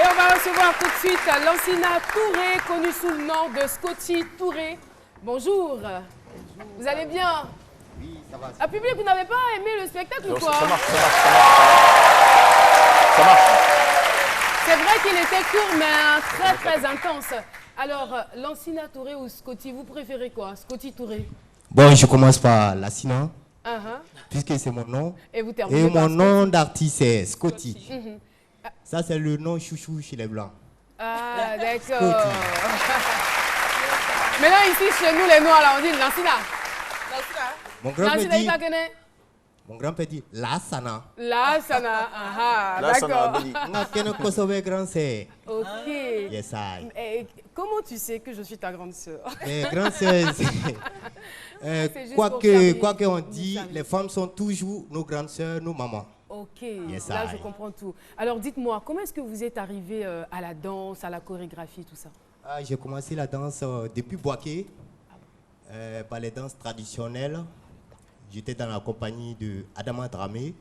Et on va recevoir tout de suite Lancina Touré, connue sous le nom de Scotty Touré. Bonjour. Bonjour. Vous allez bien? Oui, ça va. Ah, public, vous n'avez pas aimé le spectacle ou quoi? Ça marche. C'est vrai qu'il était court, mais très intense. Alors, Lancina Touré ou Scotty, vous préférez quoi? Scotty Touré? Bon, je commence par Lassina, Uh-huh. puisque c'est mon nom. Et vous terminez Et par mon Scotty. nom d'artiste, c'est Scotty. Mhm. Ça, c'est le nom chouchou chez les Blancs. Ah, d'accord. Maintenant, ici, chez nous, les Noirs, là, on dit Lancina. Mon grand-père Lancina, il dit, va connaître. mon grand-père dit, Lassana. Lassana. Ah, Là, ça d'accord. n'a pas dit. On qu'un Kosovo grand, c'est Ok. yes, I. Et comment tu sais que je suis ta grande sœur? Mais grand, c'est... C'est juste quoi pour que faire on des dit, amis. les femmes sont toujours nos grandes sœurs, nos mamans. Ok, Yes, là I. je comprends tout. Alors dites-moi, comment est-ce que vous êtes arrivé à la danse, à la chorégraphie, tout ça? Ah, j'ai commencé la danse depuis Boaké, par les danses traditionnelles. J'étais dans la compagnie de Adama Dramé.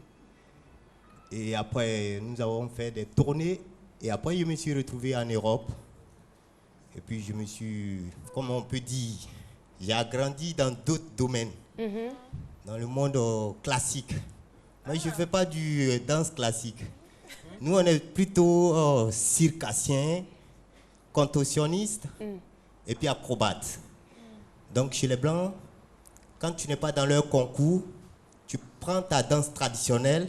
Et après, nous avons fait des tournées. Et après, je me suis retrouvé en Europe. Et puis, je me suis, comme on peut dire, j'ai agrandi dans d'autres domaines. Dans le monde classique. Moi, je ne fais pas du danse classique. Nous, on est plutôt circassiens, contorsionnistes et puis acrobates. Donc, chez les Blancs, quand tu n'es pas dans leur concours, tu prends ta danse traditionnelle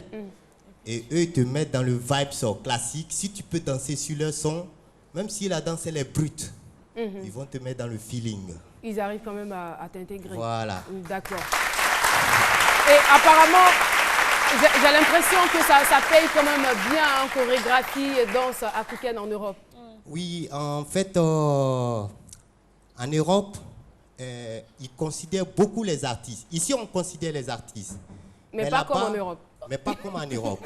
et eux ils te mettent dans le vibe classique. Si tu peux danser sur leur son, même si la danse elle est brute, ils vont te mettre dans le feeling. Ils arrivent quand même à t'intégrer. Voilà. D'accord. Et apparemment, j'ai l'impression que ça paye quand même bien en chorégraphie et danse africaine en Europe. Oui, en fait, en Europe, ils considèrent beaucoup les artistes. Ici, on considère les artistes. Mais pas comme là-bas, en Europe. Mais pas comme en Europe.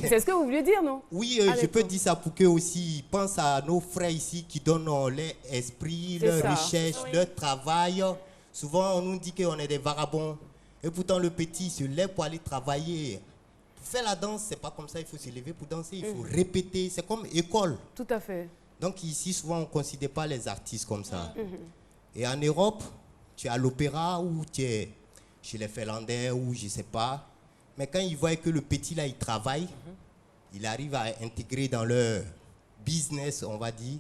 C'est ce que vous vouliez dire, non? Oui, Ah, je peux d'accord. dire ça pour qu'eux aussi ils pensent à nos frères ici qui donnent leur esprit, C'est leur ça. recherche, leur travail. Souvent, on nous dit qu'on est des vagabonds. Et pourtant, le petit se lève pour aller travailler. Pour faire la danse, c'est pas comme ça. Il faut se lever pour danser. Il faut répéter. C'est comme école. Tout à fait. Donc ici, souvent, on ne considère pas les artistes comme ça. Et en Europe, tu es à l'opéra ou tu es chez les Finlandais ou je ne sais pas. Mais quand ils voient que le petit, là, il travaille, il arrive à intégrer dans leur business, on va dire,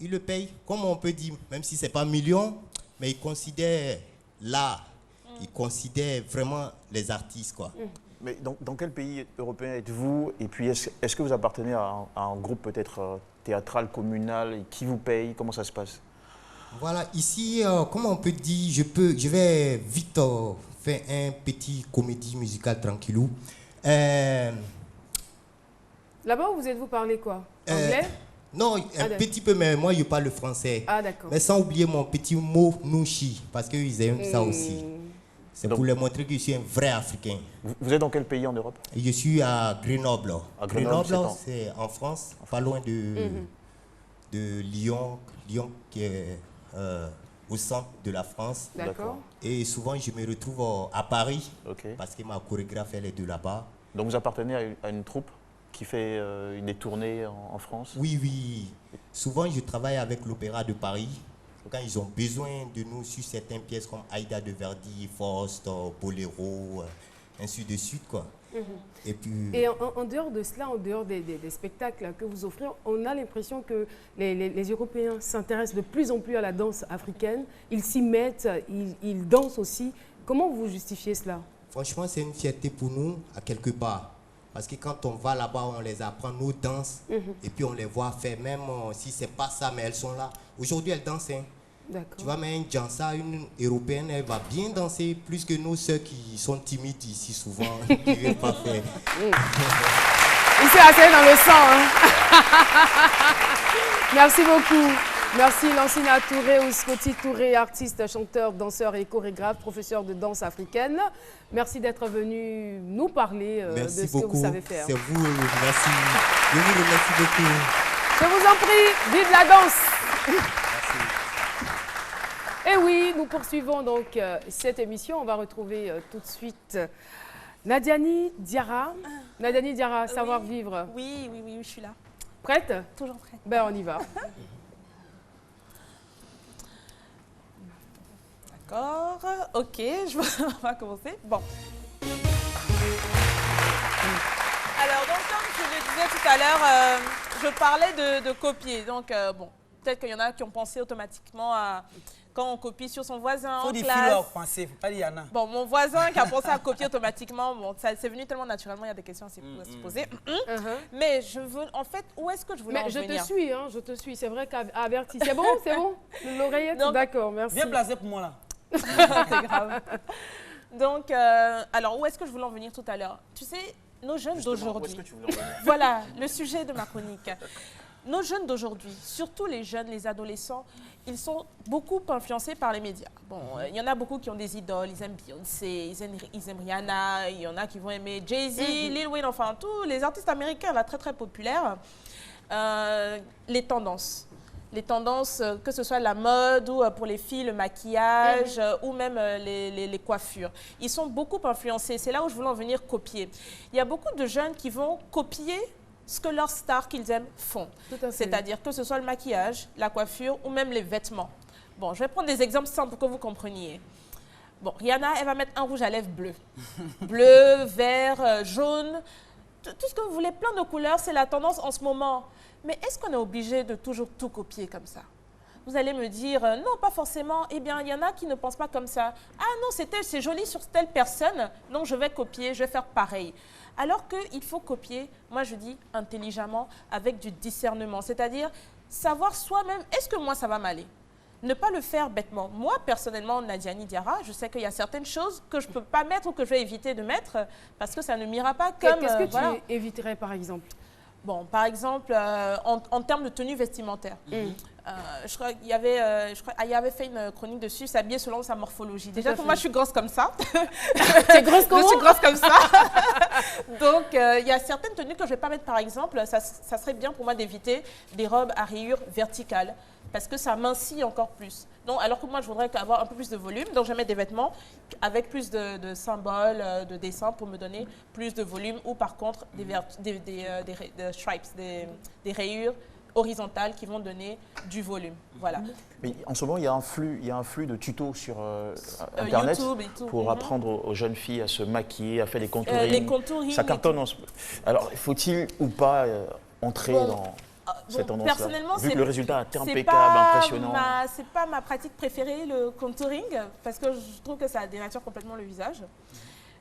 ils le payent. Comme on peut dire, même si ce n'est pas million, mais ils considèrent l'art. Ils considèrent vraiment les artistes, quoi. Mais dans quel pays européen êtes-vous? Et puis, est-ce que vous appartenez à un groupe peut-être théâtral, communal? Et qui vous paye? Comment ça se passe? Voilà, ici, comme on peut dire, je vais vite faire un petit comédie musicale tranquillou. Là-bas, vous êtes-vous parlé quoi? Anglais? Non, un d'accord. petit peu, mais moi, je parle le français. Ah, d'accord. Mais sans oublier mon petit mot nouchi, parce qu'ils aiment ça aussi. C'est pour Donc- leur montrer que je suis un vrai Africain. Vous êtes dans quel pays en Europe? Et je suis à Grenoble. À Grenoble, C'est en France, pas loin de Lyon. Lyon qui est au centre de la France. D'accord. Et souvent, je me retrouve à Paris, Ok. parce que ma chorégraphe, elle est de là-bas. Donc vous appartenez à une troupe qui fait des tournées en France? Oui, oui. Souvent, je travaille avec l'Opéra de Paris. Quand ils ont besoin de nous sur certaines pièces comme Aïda de Verdi, Faust, Boléro, ainsi de suite, quoi. Et puis... Et en dehors de cela, en dehors des spectacles que vous offrez, on a l'impression que les Européens s'intéressent de plus en plus à la danse africaine. Ils s'y mettent, ils dansent aussi. Comment vous justifiez cela? Franchement, c'est une fierté pour nous, à quelque part. Parce que quand on va là-bas, on les apprend nos danses. Et puis on les voit faire, même si c'est pas ça, mais elles sont là. Aujourd'hui, elles dansent. Hein. Tu D'accord. vois, mais un Jansa, une européenne, elle va bien danser plus que nos sœurs qui sont timides ici souvent, qui ne veulent pas faire. Il s'est assis dans le sang. Hein? Merci beaucoup. Merci Lancina Touré ou Scotty Touré, artiste, chanteur, danseur et chorégraphe, professeur de danse africaine. Merci d'être venu nous parler de Merci ce beaucoup. que vous savez faire. C'est vous, merci. Je vous remercie beaucoup. Je vous en prie, vive la danse. Et oui, nous poursuivons donc cette émission. On va retrouver tout de suite Nadiani Diarra. Nadiani Diarra, savoir vivre. Oui, je suis là. Prête? Toujours prête. Ben, on y va. D'accord. Ok, on va commencer. Bon. Alors, donc, comme je le disais tout à l'heure, je parlais de copier. Donc, bon, peut-être qu'il y en a qui ont pensé automatiquement à quand on copie sur son voisin en classe. Faut dire penser, faut pas dire Yana. Bon, mon voisin qui a pensé à copier automatiquement, bon, ça c'est venu tellement naturellement, il y a des questions à se poser. Mais je veux, en fait, où est-ce que je voulais en venir? Je te suis, hein, je te suis. C'est vrai qu'averti. C'est bon, c'est bon? L'oreillette? D'accord, merci. Bien placé pour moi là. C'est grave. Donc, alors, où est-ce que je voulais en venir tout à l'heure? Tu sais, nos jeunes d'aujourd'hui. Voilà, le sujet de ma chronique. Nos jeunes d'aujourd'hui, surtout les jeunes, les adolescents, ils sont beaucoup influencés par les médias. Bon, il y en a beaucoup qui ont des idoles, ils aiment Beyoncé, ils aiment Rihanna, il y en a qui vont aimer Jay-Z, Lil Wayne, enfin tous les artistes américains, là, très très populaires. Les tendances, que ce soit la mode ou pour les filles, le maquillage ou même les coiffures. Ils sont beaucoup influencés. C'est là où je voulais en venir copier. Il y a beaucoup de jeunes qui vont copier ce que leurs stars qu'ils aiment font. C'est-à-dire que ce soit le maquillage, la coiffure ou même les vêtements. Bon, je vais prendre des exemples simples pour que vous compreniez. Bon, Rihanna, elle va mettre un rouge à lèvres bleu. Bleu, vert, jaune, tout ce que vous voulez, plein de couleurs, c'est la tendance en ce moment. Mais est-ce qu'on est obligé de toujours tout copier comme ça? Vous allez me dire, non, pas forcément. Eh bien, il y en a qui ne pensent pas comme ça. Ah non, c'est joli sur telle personne, donc je vais copier, je vais faire pareil. Alors qu'il faut copier, moi je dis intelligemment, avec du discernement. C'est-à-dire savoir soi-même, est-ce que moi ça va m'aller? Ne pas le faire bêtement. Moi, personnellement, Nadiani Diarra, je sais qu'il y a certaines choses que je ne peux pas mettre ou que je vais éviter de mettre parce que ça ne m'ira pas comme... Qu'est-ce que tu éviterais par exemple? Bon, par exemple, en termes de tenue vestimentaire. Je crois qu'il y avait fait une chronique dessus, s'habiller selon sa morphologie. Déjà, pour moi, je suis grosse comme ça. T'es grosse comment? Je suis grosse comme ça. Donc, il y a certaines tenues que je ne vais pas mettre, par exemple. Ça serait bien pour moi d'éviter des robes à rayures verticales parce que ça mincit encore plus. Donc, alors que moi, je voudrais avoir un peu plus de volume. Donc, je vais mettre des vêtements avec plus de symboles, de dessins pour me donner plus de volume. Ou par contre, des stripes, des rayures horizontales qui vont donner du volume. Voilà. Mais en ce moment, il y a un flux de tutos sur Internet YouTube et tout, pour apprendre aux jeunes filles à se maquiller, à faire des contourings. Les contourings. Ça cartonne. Alors, faut-il ou pas entrer dans cette tendance-là? Personnellement, vu que le résultat est impeccable, impressionnant. C'est pas ma pratique préférée, le contouring, parce que je trouve que ça dénature complètement le visage.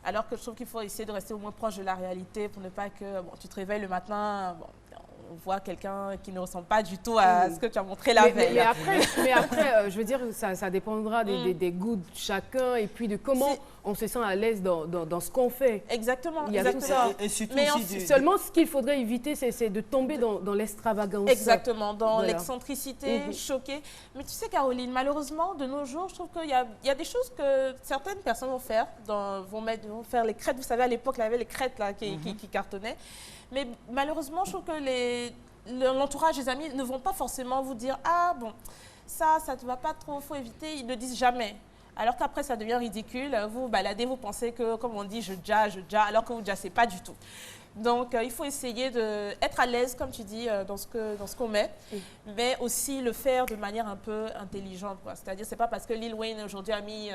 Alors que je trouve qu'il faut essayer de rester au moins proche de la réalité pour ne pas que tu te réveilles le matin, on voit quelqu'un qui ne ressemble pas du tout à ce que tu as montré la veille. Mais après, je veux dire, ça dépendra des goûts de chacun et puis de comment on se sent à l'aise dans ce qu'on fait. Exactement. Il y a tout ça. Et surtout mais seulement ce qu'il faudrait éviter, c'est de tomber dans l'extravagance. Exactement, dans l'excentricité, choquer. Mais tu sais, Caroline, malheureusement, de nos jours, je trouve qu'il y a des choses que certaines personnes vont faire. Vont faire les crêtes. Vous savez, à l'époque, il y avait les crêtes là, qui cartonnaient. Mais malheureusement, je trouve que l'entourage, les amis ne vont pas forcément vous dire « Ah bon, ça ne te va pas trop, il faut éviter ». Ils ne le disent jamais. Alors qu'après, ça devient ridicule. Vous baladez, vous pensez que, comme on dit, je jazz, alors que vous ne jazzez pas du tout. Donc, il faut essayer d'être à l'aise, comme tu dis, dans ce qu'on met, mais aussi le faire de manière un peu intelligente. C'est-à-dire, ce n'est pas parce que Lil Wayne aujourd'hui a mis...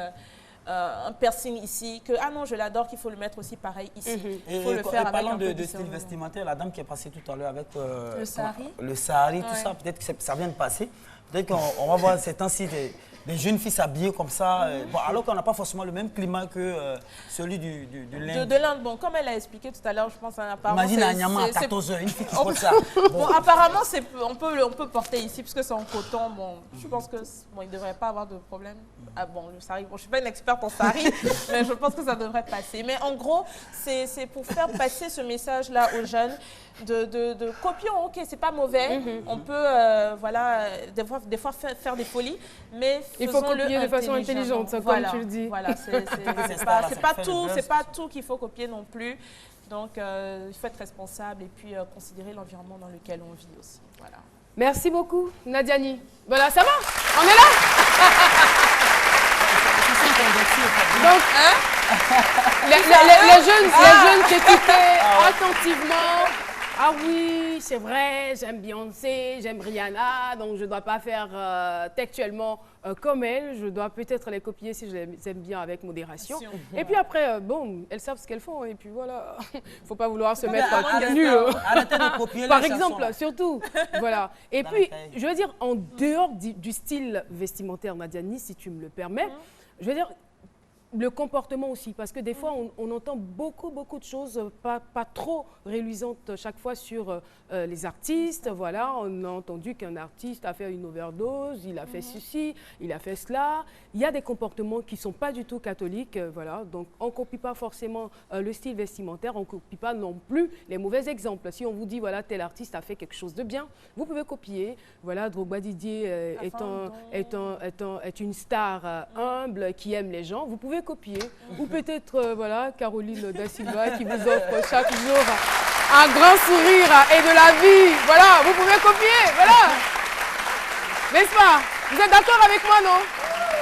un piercing ici, que ah non, je l'adore, qu'il faut le mettre aussi pareil ici. Il faut le faire avec parlant un peu de style vestimentaire, la dame qui est passée tout à l'heure avec le sari, tout ça, peut-être que ça vient de passer. Peut-être qu'on va voir ces temps-ci des jeunes filles s'habiller comme ça, alors qu'on n'a pas forcément le même climat que celui de l'Inde. De l'Inde, bon, comme elle a expliqué tout à l'heure, je pense apparemment... Imagine à Nyama à 14 h, une fille qui porte ça. Bon, apparemment, on peut porter ici, puisque c'est en coton. Bon, je pense que il ne devrait pas avoir de problème. Ah bon, le sari, bon, je ne suis pas une experte en sari, mais je pense que ça devrait passer. Mais en gros, c'est pour faire passer ce message-là aux jeunes, de copions, ok, c'est pas mauvais, on peut, voilà, des fois faire des folies, mais il faut copier de façon intelligente, comme tu le dis. Voilà, c'est pas tout qu'il faut copier non plus. Donc, il faut être responsable et puis considérer l'environnement dans lequel on vit aussi. Voilà. Merci beaucoup, Nadiani. Voilà, ça va? On est là? Donc, les jeunes qui écoutaient attentivement, Ah oui, c'est vrai, j'aime Beyoncé, j'aime Rihanna, donc je ne dois pas faire textuellement comme elles. Je dois peut-être les copier si je les aime bien avec modération. Et puis après, bon, elles savent ce qu'elles font et puis voilà. Il ne faut pas vouloir se mettre tout nu. Arrêtez de copier Par les exemple, chansons. surtout. Voilà. Et puis, je veux dire, en dehors du style vestimentaire, Nadiani, si tu me le permets, je veux dire, le comportement aussi, parce que des fois, on entend beaucoup de choses pas trop reluisantes chaque fois sur les artistes. Voilà, on a entendu qu'un artiste a fait une overdose, il a fait ceci, il a fait cela. Il y a des comportements qui ne sont pas du tout catholiques. Voilà, donc on ne copie pas forcément le style vestimentaire, on ne copie pas non plus les mauvais exemples. Si on vous dit, voilà, tel artiste a fait quelque chose de bien, vous pouvez copier. Voilà, Drogba Didier est une star humble qui aime les gens. Vous pouvez copier. Ou peut-être, voilà, Caroline Da Silva qui vous offre chaque jour un grand sourire et de la vie. Voilà, vous pouvez copier, voilà. N'est-ce pas? Vous êtes d'accord avec moi, non?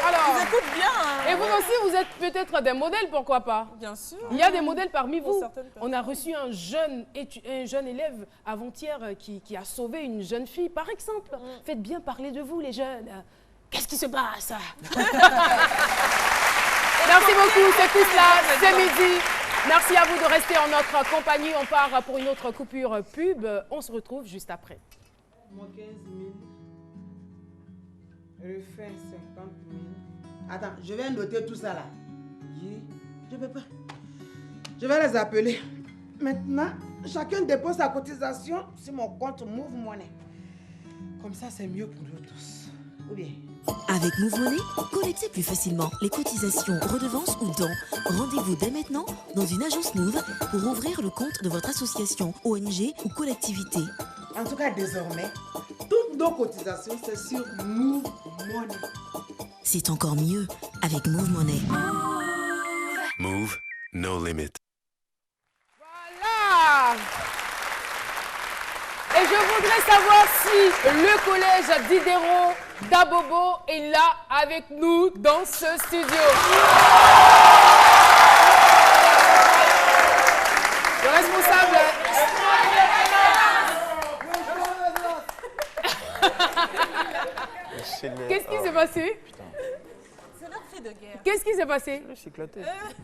Alors, Vous écoutez bien. Hein, et vous aussi, vous êtes peut-être des modèles, pourquoi pas? Bien sûr. Il y a des modèles parmi vous. certaines personnes. On a reçu un jeune élève avant-hier qui a sauvé une jeune fille, par exemple. Faites bien parler de vous, les jeunes. Qu'est-ce qui se passe? Merci beaucoup, c'est tout cela, c'est midi. Merci à vous de rester en notre compagnie. On part pour une autre coupure pub. On se retrouve juste après. Moi, 15 000. Refais 50 000. Attends, je vais noter tout ça là. Je peux pas. Je vais les appeler. Maintenant, chacun dépose sa cotisation sur mon compte Move Money. Comme ça, c'est mieux pour nous tous. Ou bien? Avec Move Money, collectez plus facilement les cotisations, redevances ou dons. Rendez-vous dès maintenant dans une agence Move pour ouvrir le compte de votre association, ONG ou collectivité. En tout cas, désormais, toutes nos cotisations, c'est sur Move Money. C'est encore mieux avec Move Money. Move, no limit. Voilà. Et je voudrais savoir si le collège Diderot d'Abobo est là avec nous dans ce studio. Le responsable... Qu'est-ce qui s'est passé? C'est leur fait de guerre. Qu'est-ce qui s'est passé? C'est éclaté.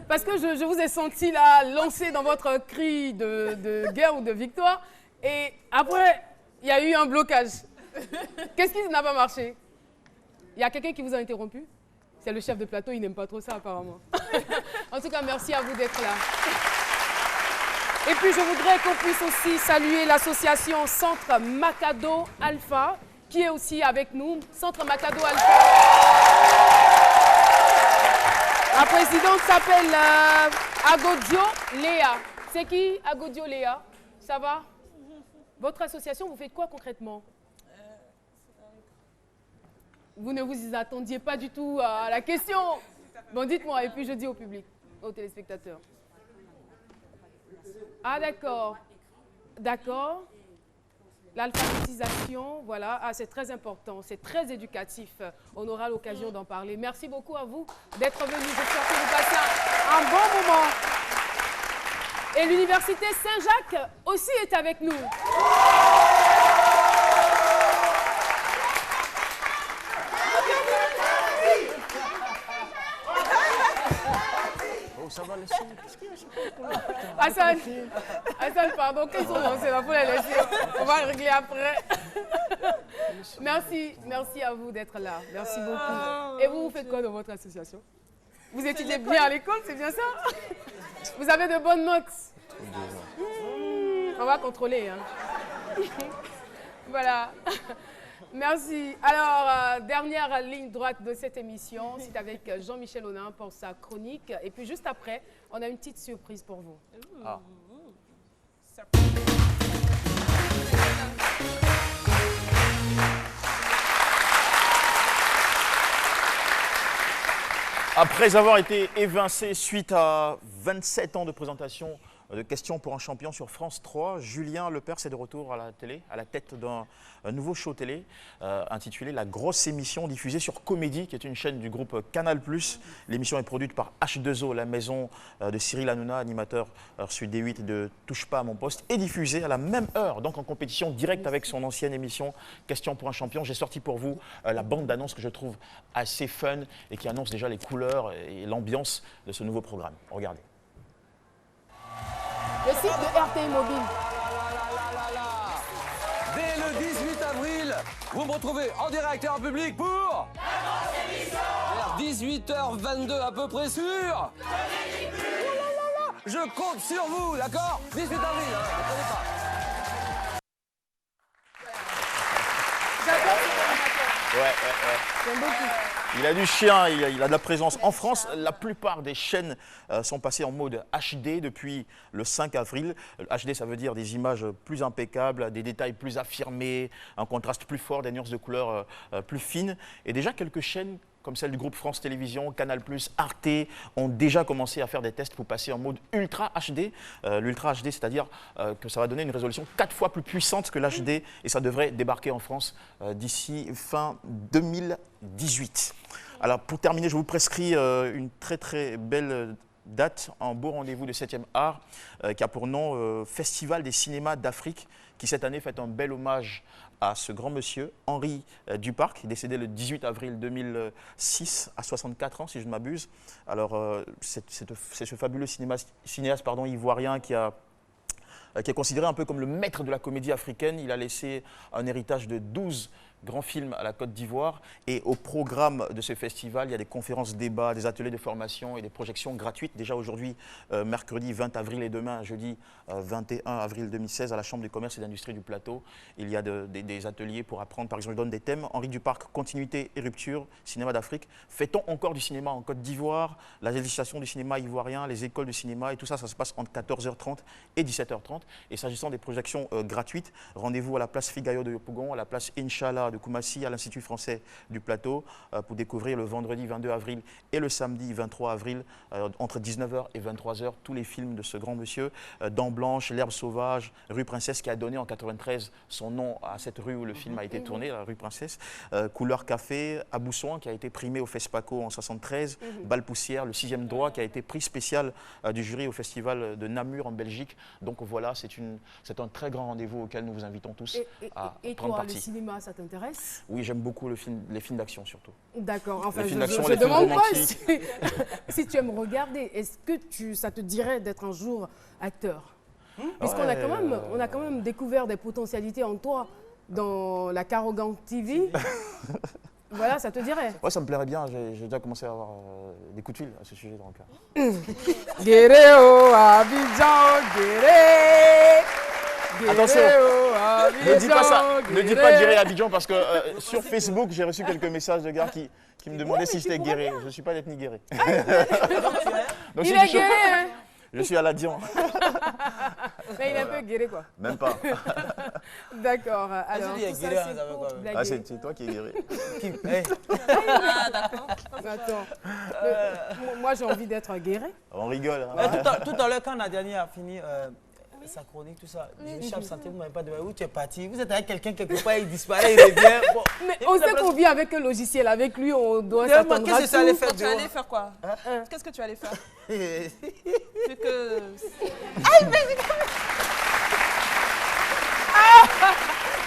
Parce que je vous ai senti là, lancé dans votre cri de guerre ou de victoire. Et après, il y a eu un blocage. Qu'est-ce qui n'a pas marché? Il y a quelqu'un qui vous a interrompu? C'est le chef de plateau, il n'aime pas trop ça apparemment. En tout cas, merci à vous d'être là. Et puis, je voudrais qu'on puisse aussi saluer l'association Centre Macado Alpha, qui est aussi avec nous. Centre Macado Alpha. La présidente s'appelle Agodio Léa. C'est qui Agodio Léa? Ça va? Votre association, vous faites quoi concrètement? Vous ne vous attendiez pas du tout à la question. Bon, dites-moi, et puis je dis au public, aux téléspectateurs. Ah, d'accord. D'accord. L'alphabétisation, voilà. Ah, c'est très important, c'est très éducatif. On aura l'occasion d'en parler. Merci beaucoup à vous d'être venus. J'espère que vous passez un bon moment. Et l'Université Saint-Jacques aussi est avec nous. Oh, ça va laisser. Qu'est-ce qu'il y a? Hassan, pardon, qu'est-ce qu'on lance? Il faut les laisser. On va régler après. Merci à vous d'être là. Merci beaucoup. Et vous faites quoi dans votre association? Vous étudiez bien à l'école, c'est bien ça? Vous avez de bonnes notes? On va contrôler. Hein. Voilà. Merci. Alors, dernière ligne droite de cette émission, c'est avec Jean-Michel Honin pour sa chronique. Et puis juste après, on a une petite surprise pour vous. Ah. Après avoir été évincé suite à 27 ans de présentation de Questions pour un champion sur France 3. Julien Lepers est de retour à la télé, à la tête d'un nouveau show télé intitulé La Grosse Émission, diffusée sur Comédie, qui est une chaîne du groupe Canal+. L'émission est produite par H2O, la maison de Cyril Hanouna, animateur sur D8 et de Touche pas à mon poste, et diffusée à la même heure, donc en compétition directe avec son ancienne émission Questions pour un champion. J'ai sorti pour vous la bande d'annonce que je trouve assez fun et qui annonce déjà les couleurs et l'ambiance de ce nouveau programme. Regardez. Le site de RTI Mobile. Dès le 18 avril, vous me retrouvez en direct et en public pour... Vers 18h22 à peu près sûr. Je compte sur vous, d'accord? 18 avril, hein, ne prenez pas. J'aime beaucoup. Il a du chien, il a de la présence. En France, la plupart des chaînes sont passées en mode HD depuis le 5 avril. HD, ça veut dire des images plus impeccables, des détails plus affirmés, un contraste plus fort, des nuances de couleurs plus fines. Et déjà, quelques chaînes comme celle du groupe France Télévisions, Canal+, Arte, ont déjà commencé à faire des tests pour passer en mode Ultra HD. L'Ultra HD, c'est-à-dire que ça va donner une résolution 4 fois plus puissante que l'HD et ça devrait débarquer en France d'ici fin 2018. Alors pour terminer, je vous prescris une très très belle date, un beau rendez-vous de 7e art qui a pour nom Festival des cinémas d'Afrique, qui cette année fait un bel hommage à ce grand monsieur, Henri Duparc, décédé le 18 avril 2006, à 64 ans, si je ne m'abuse. Alors, c'est ce fabuleux cinéaste ivoirien qui est considéré un peu comme le maître de la comédie africaine. Il a laissé un héritage de 12 grands films à la Côte d'Ivoire. Et au programme de ce festival, il y a des conférences, débats, des ateliers de formation et des projections gratuites. Déjà aujourd'hui, mercredi 20 avril et demain, jeudi 21 avril 2016, à la Chambre du commerce et d'industrie du Plateau. Il y a des ateliers pour apprendre. Par exemple, je donne des thèmes. Henri Duparc, continuité et rupture, cinéma d'Afrique. Fait-on encore du cinéma en Côte d'Ivoire? La législation du cinéma ivoirien, les écoles de cinéma et tout ça, ça se passe entre 14h30 et 17h30. Et s'agissant des projections gratuites, rendez-vous à la place Figayo de Yopougon, à la place Inch'Allah de Koumassi, à l'Institut français du Plateau, pour découvrir le vendredi 22 avril et le samedi 23 avril, entre 19h et 23h, tous les films de ce grand monsieur. Dents Blanches, L'Herbe Sauvage, Rue Princesse, qui a donné en 93 son nom à cette rue où le film a été tourné, la rue Princesse. Couleur Café, Aboussoin, qui a été primé au FESPACO en 73. Balle Poussière, le 6e droit, qui a été prix spécial du jury au festival de Namur en Belgique. Donc voilà, c'est un très grand rendez-vous auquel nous vous invitons tous à prendre partie. Le cinéma, ça t'intéresse? Oui, j'aime beaucoup les films d'action surtout. D'accord, enfin, je ne demande pas si tu aimes regarder. Est-ce que ça te dirait d'être un jour acteur? Puisqu'on a quand même découvert des potentialités en toi dans la Carogan TV. Voilà, ça te dirait? Ouais, ça me plairait bien. J'ai déjà commencé à avoir des coups de fil à ce sujet. Guéréo, Abidjan, Guéré. Attention, ne dis pas Guéré Abidjan parce que sur Facebook, j'ai reçu quelques messages de gars qui me demandaient si j'étais guéré. Je ne suis pas d'ethnie guéré. Donc, il est guéré, hein? Je suis à l'Adian. Mais il est un peu guéré, quoi. Même pas. D'accord. Alors, tout ça, c'est pour blaguer. Ah, c'est toi qui es guéré. Ah, d'accord. Attends. Moi, j'ai envie d'être guéré. On rigole. Hein. Tout à l'heure, quand Nadjani a fini sa chronique, tout ça, je suis absenté, vous ne m'avez pas demandé où tu es parti. Vous êtes avec quelqu'un quelque part, il disparaît, il revient. Bon. Mais on sait qu'on vit avec un logiciel. Avec lui, on doit s'attendre à tout. Qu'est-ce que tu allais faire? Tu allais faire quoi? Qu'est-ce que tu allais faire? C'est que...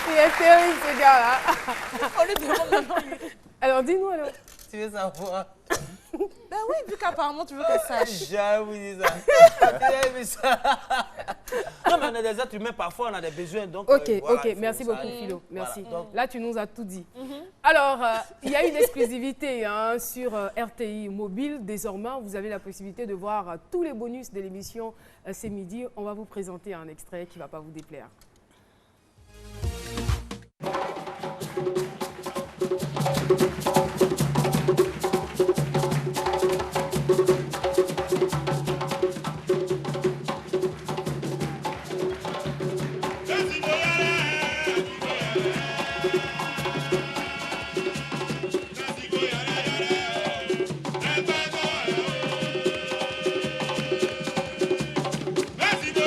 Il est terrible, ce gars-là. On lui demande. Alors, dis-nous alors. Tu veux savoir? Ben oui, vu qu'apparemment tu veux qu'elle sache. J'avoue ça. Non, mais on a des êtres humains, parfois on a des besoins. Donc, ok, voilà, ok, merci beaucoup Philo, merci. Voilà, donc... Là, tu nous as tout dit. Alors, il y a une exclusivité sur RTI Mobile. Désormais, vous avez la possibilité de voir tous les bonus de l'émission ce midi. On va vous présenter un extrait qui ne va pas vous déplaire. Let's go!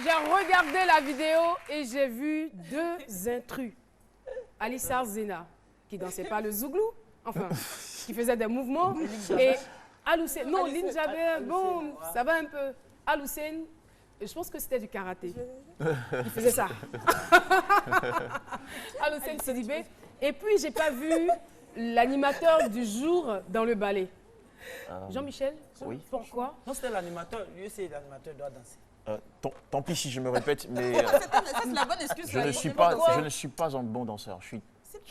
J'ai regardé la vidéo et j'ai vu 2 intrus. Alissa Zena, qui dansait pas le zouglou, enfin, qui faisait des mouvements, et Al-Hussein. Non, Lynn Jabber, bon, ça va un peu. Al-Hussein, je pense que c'était du karaté. Il faisait ça. Al-Hussein Sidibé. Et puis, j'ai pas vu l'animateur du jour dans le ballet. Jean-Michel, oui. Pourquoi? Non, c'était l'animateur. Lui, c'est l'animateur doit danser. Tant pis si je me répète, mais c'est la bonne excuse. je ne suis pas un bon danseur. Je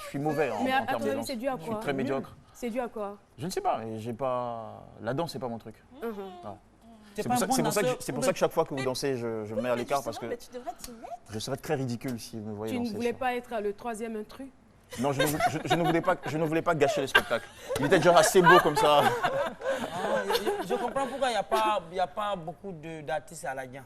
suis mauvais en termes de danse. C'est dû à quoi? Je suis très médiocre. C'est dû à quoi? Je ne sais pas, mais j'ai pas... La danse, c'est pas mon truc. C'est pour ça que chaque fois que vous dansez, je me mets à l'écart parce que je serais très ridicule si vous me voyez danser. Tu ne voulais pas être le 3e intrus? Non, je ne voulais pas gâcher le spectacle. Il était déjà assez beau comme ça. Je comprends pourquoi il n'y a pas beaucoup d'artistes à la gain.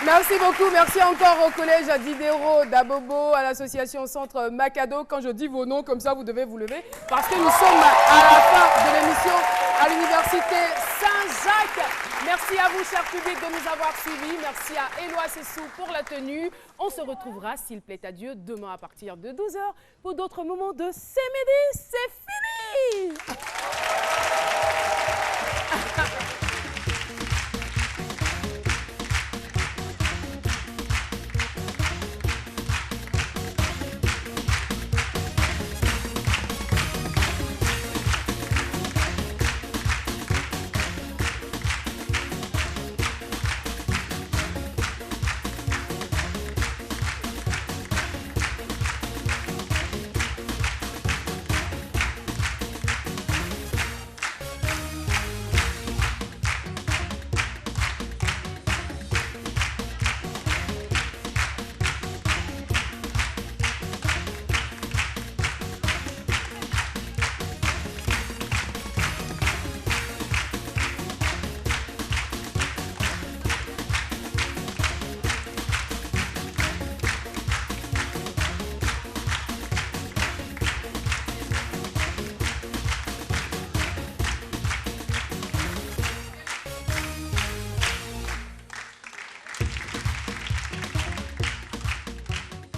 Merci beaucoup, merci encore au collège Diderot d'Abobo, à l'association Centre Macado. Quand je dis vos noms comme ça, vous devez vous lever parce que nous sommes à la fin de l'émission à l'université Saint-Jacques. Merci à vous, cher public, de nous avoir suivis. Merci à Éloi Sessou pour la tenue. On se retrouvera, s'il plaît à Dieu, demain à partir de 12h pour d'autres moments de C'est Midi, c'est fini.